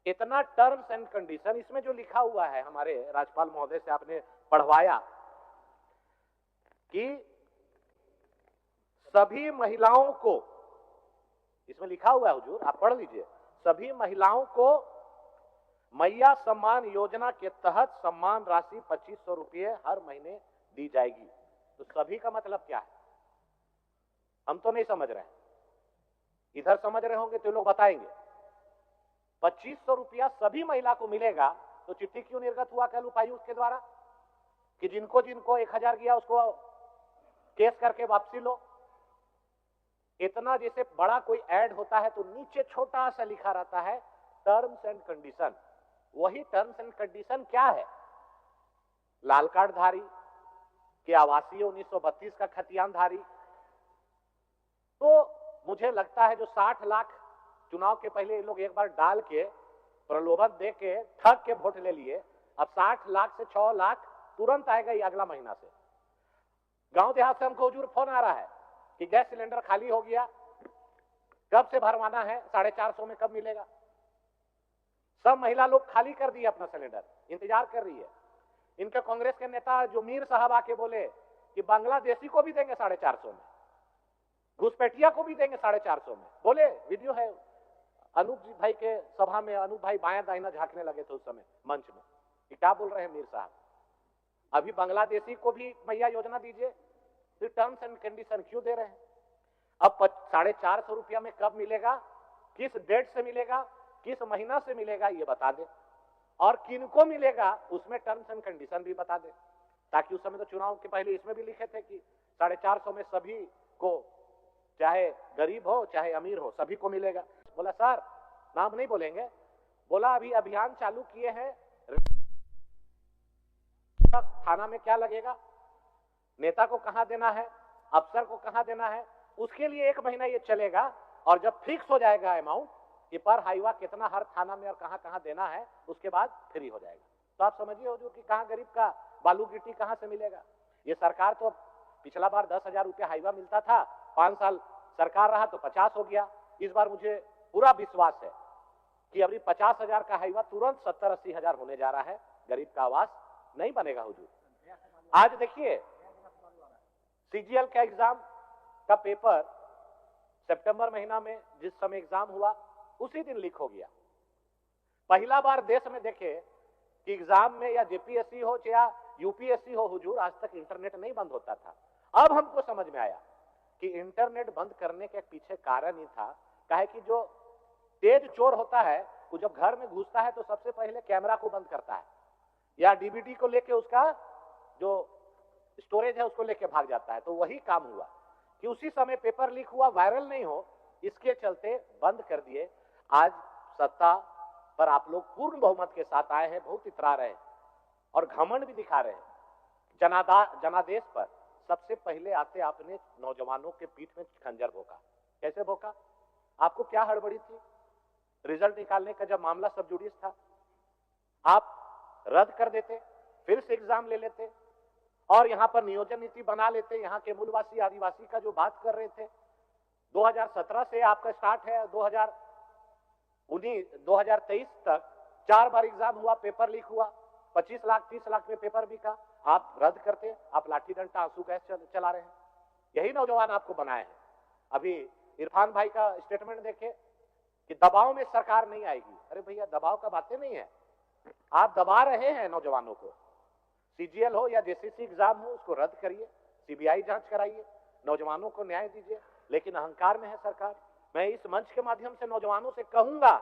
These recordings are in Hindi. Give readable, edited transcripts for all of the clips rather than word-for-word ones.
इतना टर्म्स एंड कंडीशन इसमें जो लिखा हुआ है, हमारे राज्यपाल महोदय से आपने पढ़वाया कि सभी महिलाओं को, इसमें लिखा हुआ है हुजूर, आप पढ़ लीजिए, सभी महिलाओं को मैया सम्मान योजना के तहत सम्मान राशि 2500 रुपये हर महीने दी जाएगी। तो सभी का मतलब क्या है, हम तो नहीं समझ रहे हैं, इधर समझ रहे होंगे तो लोग बताएंगे। 2500 रुपया सभी महिला को मिलेगा, तो चिट्ठी क्यों निर्गत हुआ कल उपायुक्त के द्वारा कि जिनको जिनको 1000 गया उसको केस करके वापसी लो। इतना जैसे बड़ा कोई ऐड होता है तो नीचे छोटा सा लिखा रहता है टर्म्स एंड कंडीशन। वही टर्म्स एंड कंडीशन क्या है, लाल कार्ड धारी के आवासीय 1932 का खतियानधारी। तो मुझे लगता है जो 60 लाख चुनाव के पहले ये लोग एक बार डाल के प्रलोभन दे के ठग के वोट ले लिए, अब 60 लाख से 6 लाख तुरंत आएगा ये अगला महीना से। गांव देहात से हमको हुजूर फोन आ रहा है कि गैस सिलेंडर खाली हो गया, कब से भरवाना है, 450 में कब मिलेगा। सब महिला लोग खाली कर दिए अपना सिलेंडर, इंतजार कर रही है। इनके कांग्रेस के नेता जो मीर साहब आके बोले कि बांग्लादेशी को भी देंगे 450 में, घुसपैठिया को भी देंगे 450 में। बोले, वीडियो है, अनूप जी भाई के सभा में अनूप भाई बायां दाहिना झांकने लगे थे उस समय मंच में कि क्या बोल रहे हैं मीर साहब, अभी बांग्लादेशी को भी मैया योजना दीजिए, फिर टर्म्स एंड कंडीशन क्यों दे रहे हैं। अब 450 रुपया में कब मिलेगा, किस डेट से मिलेगा, किस महीना से मिलेगा, ये बता दे, और किनको मिलेगा उसमें टर्म्स एंड कंडीशन भी बता दे, ताकि उस समय तो चुनाव के पहले इसमें भी लिखे थे कि 450 में सभी को, चाहे गरीब हो चाहे अमीर हो, सभी को मिलेगा। बोला सर नाम नहीं बोलेंगे, बोला अभी अभियान चालू किए हैं, थाना में क्या लगेगा, नेता को कहां देना है, अफसर को कहां देना है, उसके लिए 1 महीना ये चलेगा। और जब फिक्स हो जाएगा अमाउंट कि पर हाईवा कितना हर थाना में और कहां कहां देना है, उसके बाद फ्री हो जाएगा। तो आप समझिए हुजूर कि कहां गरीब का बालू गिट्टी कहां से मिलेगा। ये सरकार तो पिछला बार 10,000 रुपया हाईवा मिलता था, 5 साल सरकार रहा तो 50 हो गया। इस बार मुझे पूरा विश्वास है कि अभी 50,000 का हाईवा तुरंत 70-80 हजार होने जा रहा है। गरीब का आवास नहीं बनेगा हुजूर। आज देखिए सीजीएल का एग्जाम का पेपर सितंबर महीना में जिस समय एग्जाम हुआ उसी दिन लीक हो गया। पहला बार देश में देखे कि एग्जाम में या जेपीएससी हो या यूपीएससी हो हुजूर, आज तक इंटरनेट नहीं बंद होता था। अब हमको समझ में आया कि इंटरनेट बंद करने के पीछे कारण ही था, काहे कि जो तेज चोर होता है वो जब घर में घुसता है तो सबसे पहले कैमरा को बंद करता है या डीवीडी को लेके उसका जो स्टोरेज है उसको लेके भाग जाता है। तो वही काम हुआ कि उसी समय पेपर लीक हुआ, वायरल नहीं हो, इसके चलते बंद कर दिए। आज सत्ता पर आप लोग पूर्ण बहुमत के साथ आए हैं, बहुत इतरा रहे हैं और घमंड भी दिखा रहे हैं। जनादेश पर सबसे पहले आते आपने नौजवानों के पीठ में खंजर भोंका। कैसे भोंका, आपको क्या हड़बड़ी थी, रिजल्ट निकालने का जब मामला सब जुडिस था, आप रद्द कर देते, फिर से एग्जाम ले लेते और यहां पर नियोजन नीति बना लेते। यहां के मूलवासी आदिवासी का जो बात कर रहे थे, 2017 से आपका स्टार्ट है, 2023 तक 4 बार एग्जाम हुआ, पेपर लीक हुआ, 25 लाख 30 लाख में पेपर बिका, आप रद्द करते, आप लाठी डंडा आंसू गैस चला रहे हैं। यही नौजवान आपको बनाए हैं। अभी इरफान भाई का स्टेटमेंट देखे कि दबाव में सरकार नहीं आएगी। अरे भैया दबाव का बातें नहीं है, आप दबा रहे हैं नौजवानों को। सीजीएल हो या जेसीसी एग्जाम हो उसको रद्द करिए, सीबीआई जांच कराइए, नौजवानों को न्याय दीजिए, लेकिन अहंकार में है सरकार। मैं इस मंच के माध्यम से नौजवानों से कहूंगा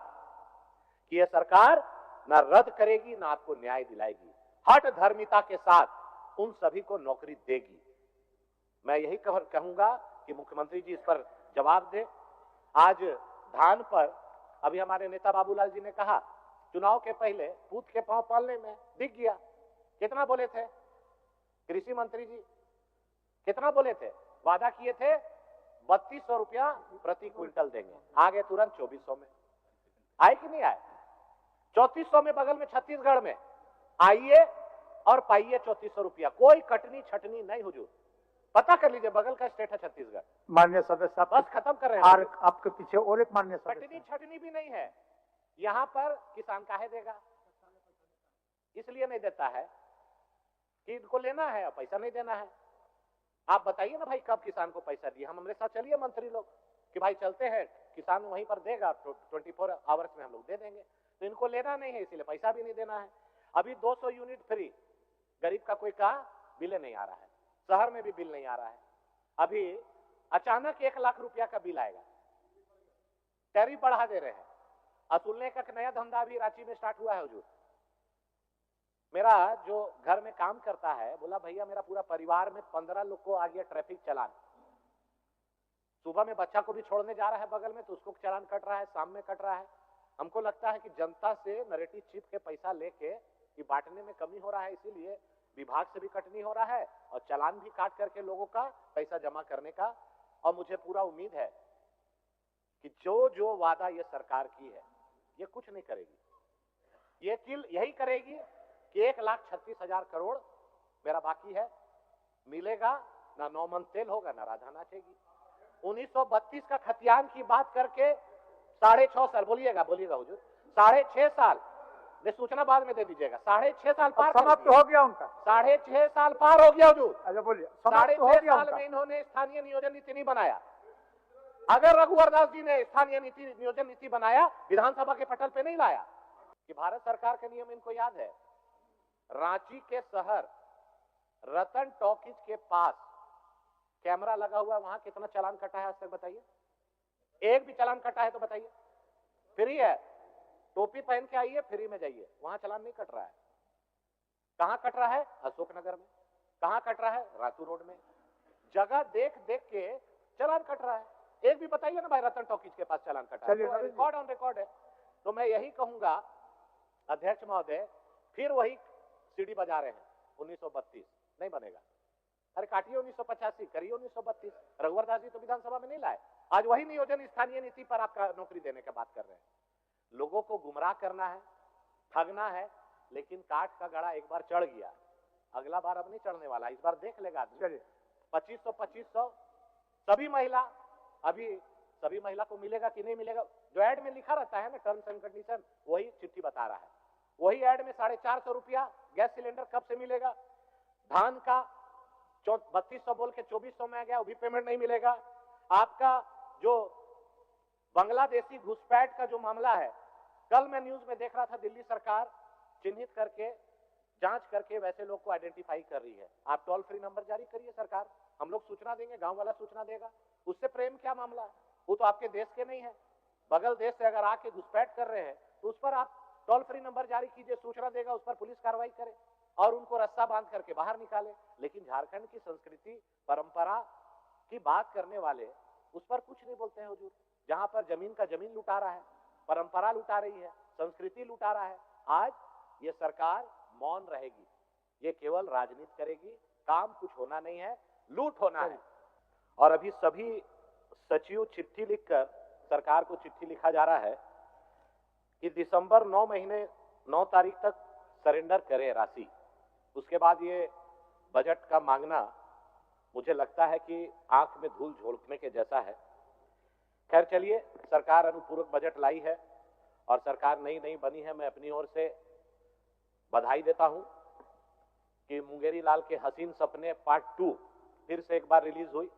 कि यह सरकार ना रद्द करेगी ना आपको न्याय दिलाएगी, हठ धर्मिता के साथ उन सभी को नौकरी देगी। मैं यही कहूंगा कि मुख्यमंत्री जी इस पर जवाब दें। आज धान पर अभी हमारे नेता बाबूलाल जी ने कहा चुनाव के पहले पूत के पांव पालने में दिख गया। कितना बोले थे कृषि मंत्री जी, कितना बोले थे, वादा किए थे 3200 रुपया प्रति क्विंटल देंगे, आ गए तुरंत 2400 में। आए कि नहीं आए? 3400 में बगल में छत्तीसगढ़ में आइए और पाइए 3400 रुपया, कोई कटनी छटनी नहीं हुजूर। पता कर लीजिए, बगल का स्टेट है छत्तीसगढ़। माननीय सदस्य, बस खत्म कर रहे हैं आपके पीछे और एक माननीय कटनी छटनी भी नहीं है। यहां पर किसान काहे देगा? इसलिए नहीं देता है कि इनको लेना है और पैसा नहीं देना है। आप बताइए ना भाई, कब किसान को पैसा दिया? हम हमारे साथ चलिए मंत्री लोग कि भाई चलते हैं, किसान वहीं पर देगा, 24 आवर्स में हम लोग दे देंगे। तो इनको लेना नहीं है, इसीलिए पैसा भी नहीं देना है। अभी 200 यूनिट फ्री, गरीब का कोई का बिल नहीं आ रहा है, शहर में भी बिल नहीं आ रहा है। अभी अचानक 1 लाख रुपया का बिल आएगा, टैरिफ बढ़ा दे रहे हैं। असूलने का नया धंधा भी रांची में स्टार्ट हुआ है हुजूर। मेरा जो घर में काम करता है बोला भैया मेरा पूरा परिवार में 15 लोग को आ गया ट्रैफिक चालान। सुबह में बच्चा को भी छोड़ने जा रहा है बगल में तो उसको चालान कट रहा है, शाम में कट रहा है। हमको लगता है कि जनता से नरेटिव चिप के पैसा लेके कि बांटने में कमी हो रहा है, इसीलिए विभाग से भी कटनी हो रहा है और चालान भी काट करके लोगों का पैसा जमा करने का। और मुझे पूरा उम्मीद है कि जो जो वादा ये सरकार की है ये कुछ नहीं करेगी। ये यही करेगी कि 1,36,000 करोड़ मेरा बाकी है, मिलेगा ना, 9 मन तेल होगा ना राधा नाचेगी। 1932 का खतियान की बात करके 6.5 साल, बोलिएगा हुजूर, 6.5 साल, ये सूचना बाद में दे दीजिएगा, 6.5 साल पार समाप्त हो गया उनका, 6.5 साल पार हो गया हुजूर। अच्छा बोलिए, 6.5 साल में इन्होंने स्थानीय नियोजन नीति नहीं बनाया। अगर रघुवर दास जी ने स्थानीय नियोजन नीति बनाया, विधानसभा के पटल पे नहीं लाया। कि भारत सरकार के नियम इनको याद है। रांची के शहर रतन टॉकीज के पास कैमरा लगा हुआ है, वहां कितना चालान कटा है आज तक बताइए? एक भी चालान कटा है तो बताइए? फ्री है, टोपी पहन के आइए, फ्री में जाइए, वहां चालान नहीं कट रहा है। कहां कट रहा है? अशोकनगर में। कहां कट रहा है? रातू रोड में। जगह देख देख के चालान कट रहा है। एक भी बताइए ना भाई रतन टॉकीज के पास चालान कटा है? तो रिकॉर्ड ऑन रिकॉर्ड है। तो मैं यही कहूंगा अध्यक्ष महोदय, फिर वही सीढ़ी बजा रहे हैं 1932 नहीं बनेगा। अरे काटिए 1985, करिए 1932। रघुवर दास जी तो विधानसभा में नहीं लाए। आज वही नियोजन स्थानीय नीति पर आपका नौकरी देने की बात कर रहे हैं। लोगों को गुमराह करना है, ठगना है, लेकिन काठ का गड़ा एक बार चढ़ गया, अगला बार अब नहीं चढ़ने वाला। इस बार देख लेगा आदमी। 2500 सभी महिला, अभी सभी महिला को मिलेगा कि नहीं मिलेगा? जो एड में लिखा रहता है ना टर्म्स एंड कंडीशन, वही चिट्ठी बता रहा है। वही एड में 450 रुपया गैस सिलेंडर कब से मिलेगा? धान का 3200 बोल के 2400 में आ गया, वो भी पेमेंट नहीं मिलेगा। आपका जो बांग्लादेशी घुसपैठ का जो मामला है, कल मैं न्यूज में देख रहा था, दिल्ली सरकार चिन्हित करके जांच करके वैसे लोग को आइडेंटिफाई कर रही है। आप टोल फ्री नंबर जारी करिए सरकार, हम लोग सूचना देंगे, गांव वाला सूचना देगा। उससे प्रेम क्या मामला है? वो तो आपके देश के नहीं है, बगल देश से अगर आके घुसपैठ कर रहे हैं तो उस पर आप टोल फ्री नंबर जारी कीजिए, सूचना देगा, उस पर पुलिस कार्रवाई करे और उनको रस्सा बांध करके बाहर निकाले। लेकिन झारखंड की संस्कृति परंपरा की बात करने वाले उस पर कुछ नहीं बोलते हैं हुजूर। जहां पर जमीन का जमीन लुटा रहा है, परंपरा लुटा रही है, संस्कृति लुटा रहा है। आज ये सरकार मौन रहेगी, ये केवल राजनीति करेगी, काम कुछ होना नहीं है, लूट होना है। और अभी सभी सचिव चिट्ठी लिखकर, सरकार को चिट्ठी लिखा जा रहा है कि दिसंबर 9 तारीख तक सरेंडर करें राशि। उसके बाद ये बजट का मांगना मुझे लगता है कि आंख में धूल झोंकने के जैसा है। खैर चलिए, सरकार अनुपूरक बजट लाई है और सरकार नई बनी है। मैं अपनी ओर से बधाई देता हूं कि मुंगेरी लाल के हसीन सपने पार्ट 2 फिर से एक बार रिलीज हुई,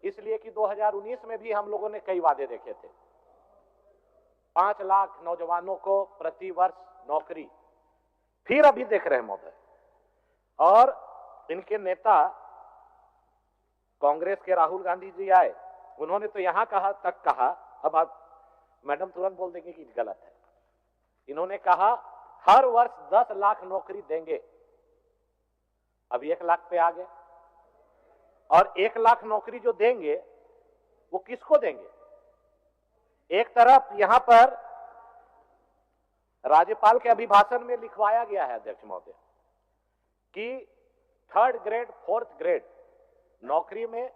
इसलिए कि 2019 में भी हम लोगों ने कई वादे देखे थे। 5 लाख नौजवानों को प्रति वर्ष नौकरी, फिर अभी देख रहे हैं महोदय। और इनके नेता कांग्रेस के राहुल गांधी जी आए, उन्होंने तो यहां कहा, अब आप मैडम तुरंत बोल देंगे कि गलत है। इन्होंने कहा हर वर्ष 10 लाख नौकरी देंगे, अब 1 लाख पे आ गए। और 1 लाख नौकरी जो देंगे वो किसको देंगे? एक तरफ यहां पर राज्यपाल के अभिभाषण में लिखवाया गया है अध्यक्ष महोदय कि 3rd ग्रेड 4th ग्रेड नौकरी में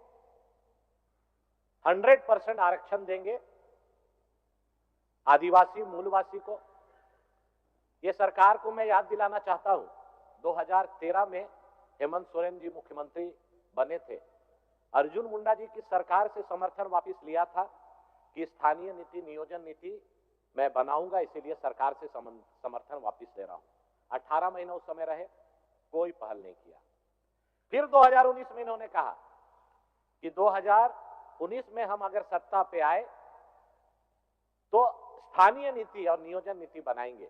100% आरक्षण देंगे आदिवासी मूलवासी को। यह सरकार को मैं याद दिलाना चाहता हूं, 2013 में हेमंत सोरेन जी मुख्यमंत्री बने थे। अर्जुन मुंडा जी की सरकार से समर्थन वापस लिया था कि स्थानीय नीति, नियोजन नीति मैं बनाऊंगा, इसीलिए सरकार से समर्थन वापस ले रहा हूं। 18 महीने उस समय रहे, कोई पहल नहीं किया। फिर 2019 में इन्होंने कहा कि 2019 में हम अगर सत्ता पे आए तो स्थानीय नीति और नियोजन नीति बनाएंगे।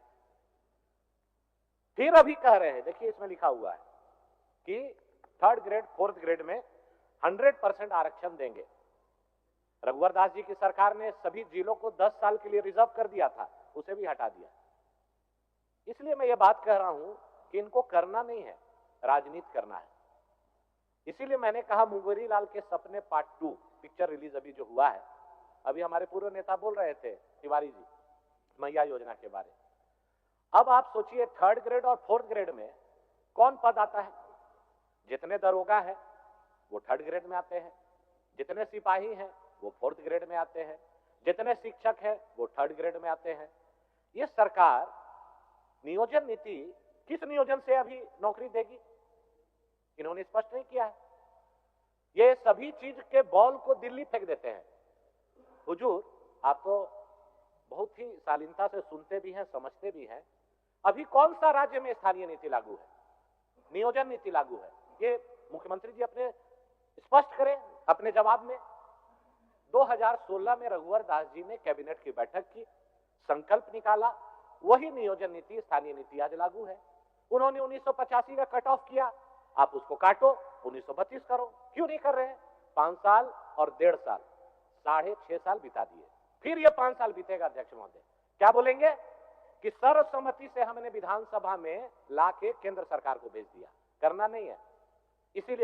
फिर अभी कह रहे हैं, देखिए इसमें लिखा हुआ है कि 3rd ग्रेड 4th ग्रेड में 100% आरक्षण देंगे। रघुवर दास जी की सरकार ने सभी जिलों को 10 साल के लिए रिजर्व कर दिया था, उसे भी हटा दिया। इसलिए मैं ये बात कह रहा हूं कि इनको करना नहीं है, राजनीति करना है। इसीलिए मैंने कहा मुंगेरी लाल के सपने पार्ट 2 पिक्चर रिलीज अभी जो हुआ है, अभी हमारे पूर्व नेता बोल रहे थे तिवारी जी मैया योजना के बारे। अब आप सोचिए 3rd ग्रेड और 4th ग्रेड में कौन पद आता है? जितने दरोगा हैं वो 3rd ग्रेड में आते हैं, जितने सिपाही हैं वो 4th ग्रेड में आते हैं, जितने शिक्षक हैं वो 3rd ग्रेड में आते हैं। ये सरकार नियोजन नीति किस नियोजन से अभी नौकरी देगी, इन्होंने स्पष्ट नहीं किया है। ये सभी चीज के बॉल को दिल्ली फेंक देते हैं। हुजूर, आप तो बहुत ही शालीनता से सुनते भी हैं, समझते भी हैं। अभी कौन सा राज्य में स्थानीय नीति लागू है, नियोजन नीति लागू है? ये मुख्यमंत्री जी अपने स्पष्ट करें अपने जवाब में। 2016 में रघुवर दास जी ने कैबिनेट की बैठक की, संकल्प निकाला, वही नियोजन नीति स्थानीय नीति आज लागू है। उन्होंने 1985 का कट ऑफ किया, आप उसको काटो, 1932 करो। क्यों नहीं कर रहे हैं? 5 साल और 1.5 साल, 6.5 साल बिता दिए। फिर ये 5 साल बीतेगा। अध्यक्ष महोदय क्या बोलेंगे कि सर्वसम्मति से हमने विधानसभा में लाके केंद्र सरकार को भेज दिया। करना नहीं है, इसीलिए